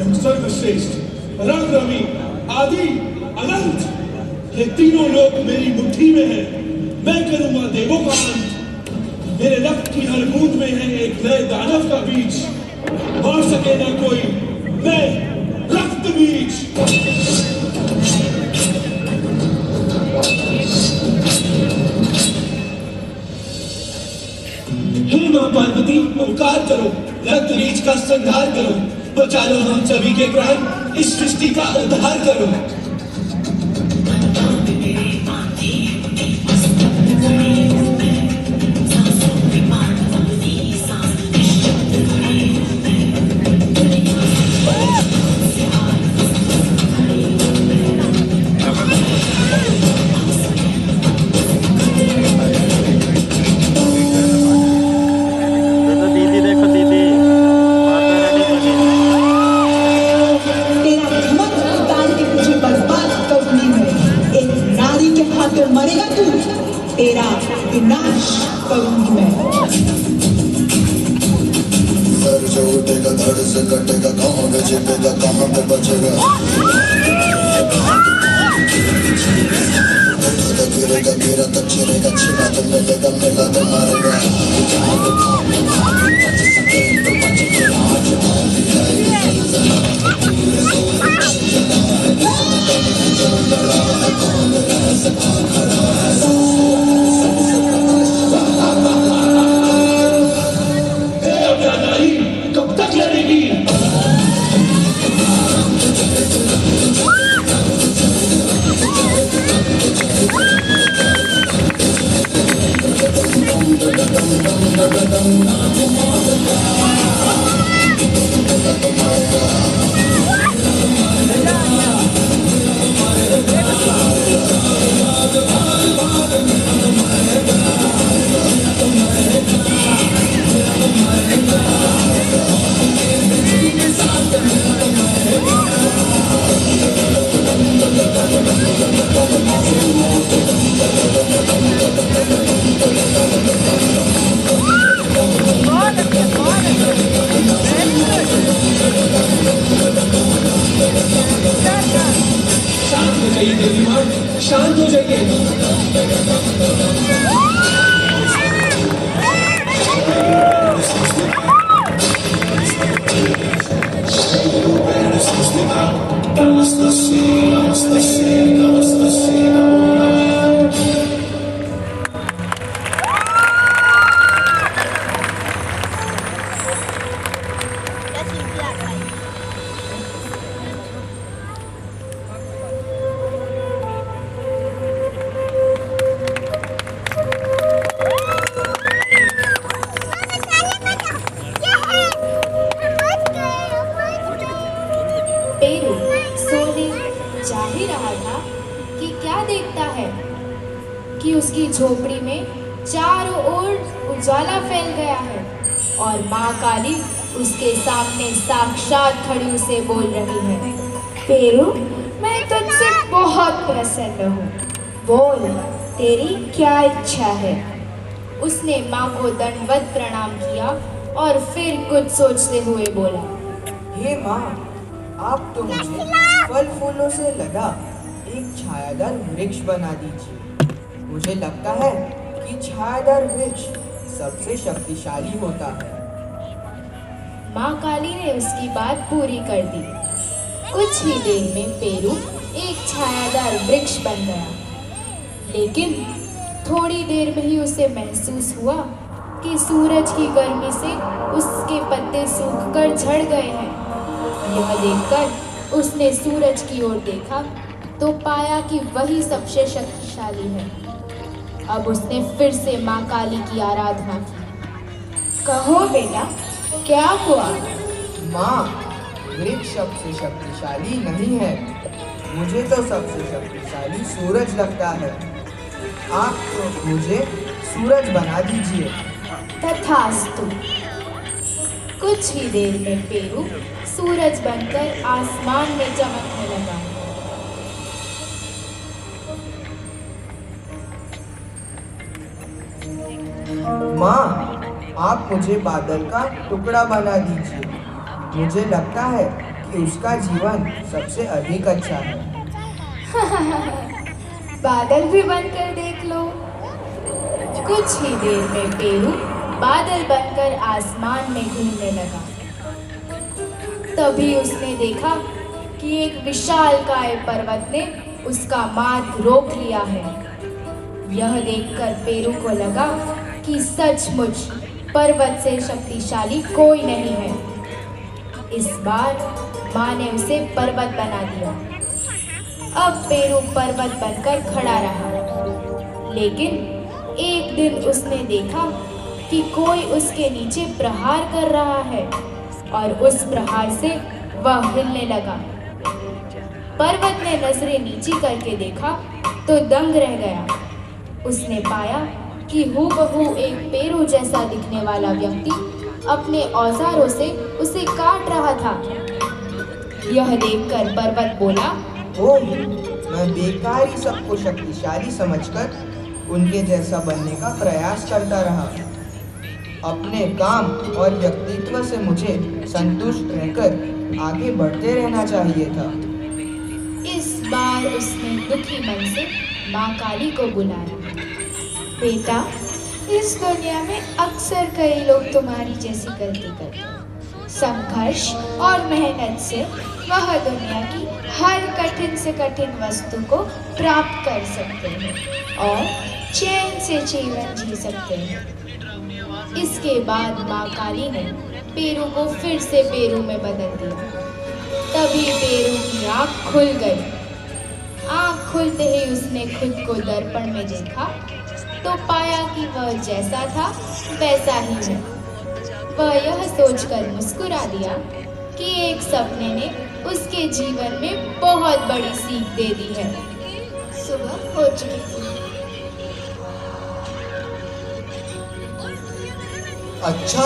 मैं हूँ सर्वश्रेष्ठ, रंगरमी, आदि, अनंत। ये तीनों लोग मेरी मुट्ठी में हैं। मैं करूंगा देवों का अंत। मेरे रक्त की हर बूंद में है एक नए दानव का बीज। मार सके ना कोई, मैं रक्त बीज। हे मां पार्वती, उपकार करो, रक्त बीज का संहार करो, बचा लो हम सभी के प्राण, इस सृष्टि का उद्धार करो। मरेगा तू, तेरा विनाश करूंगी मैं। सर जो उठेगा धड़ से कटेगा, कहाँ पे छिपेगा कहाँ पे बचेगा। गिरेगा गिरा तक चिरेगा, छिपा तो मिलेगा मिला तो मारेगा। कब तक लड़ेगी? शांत हो जाइए। पेरू सोने जा ही रहा था कि क्या देखता है कि उसकी झोपड़ी में चारों ओर उजाला फैल गया है और माँ काली उसके सामने साक्षात खड़ी उसे बोल रही है। पेरू, मैं तुझसे बहुत प्रसन्न हूँ, बोल तेरी क्या इच्छा है। उसने माँ को दंडवत प्रणाम किया और फिर कुछ सोचते हुए बोला, हे माँ, आप तो मुझे फल फूलों से लदा एक छायादार वृक्ष बना दीजिए। मुझे लगता है कि छायादार वृक्ष सबसे शक्तिशाली होता है। माँ काली ने उसकी बात पूरी कर दी। कुछ ही देर में पेरू एक छायादार वृक्ष बन गया, लेकिन थोड़ी देर में ही उसे महसूस हुआ कि सूरज की गर्मी से उसके पत्ते सूखकर झड़ गए हैं। यह देखकर उसने सूरज की ओर देखा तो पाया कि वही सबसे शक्तिशाली है। अब उसने फिर से माँ काली की आराधना की। कहो बेटा, क्या हुआ? माँ, वृक्ष सबसे शक्तिशाली नहीं है, मुझे तो सबसे शक्तिशाली सूरज लगता है। आप तो मुझे सूरज बना दीजिए। तथास्तु। कुछ ही देर में पेरू सूरज बनकर आसमान में चमकने लगा। माँ, आप मुझे बादल का टुकड़ा बना दीजिए। मुझे लगता है कि कि उसका जीवन सबसे अधिक अच्छा है। बादल भी बनकर देख लो। कुछ ही देर में पेरू बादल बनकर आसमान में घूमने लगा। तभी उसने देखा कि एक विशालकाय पर्वत ने उसका मार्ग रोक लिया है। यह देखकर पेरू को लगा कि सचमुच पर्वत से शक्तिशाली कोई नहीं है। इस बार माँ ने उसे पर्वत बना दिया। अब पेरू पर्वत बनकर खड़ा रहा, लेकिन एक दिन उसने देखा कि कोई उसके नीचे प्रहार कर रहा है और उस प्रहार से वह हिलने लगा। पर्वत ने नजरें नीची करके देखा तो दंग रह गया। उसने पाया कि हूबहू एक पेरू जैसा दिखने वाला व्यक्ति अपने औजारों से उसे काट रहा था। यह देखकर पर्वत बोला, ओह, मैं बेकार ही सबको शक्तिशाली समझकर उनके जैसा बनने का प्रयास करता रहा। अपने काम और व्यक्तित्व से मुझे संतुष्ट रहकर आगे बढ़ते रहना चाहिए था। इस बार उसने दुखी मन से माँ काली को बुलाया। बेटा, इस दुनिया में अक्सर कई लोग तुम्हारी जैसी गलती करते हैं। संघर्ष और मेहनत से वह दुनिया की हर कठिन से कठिन वस्तु को प्राप्त कर सकते हैं और चैन से जीवन जी सकते हैं। इसके बाद माँ काली ने पेरू को फिर से पेरू में बदल दिया। तभी पेरू की आँख खुल गई। आँख खुलते ही उसने खुद को दर्पण में देखा तो पाया कि वह जैसा था वैसा ही है। वह यह सोचकर मुस्कुरा दिया कि एक सपने ने उसके जीवन में बहुत बड़ी सीख दे दी है। सुबह हो चुकी थी। अच्छा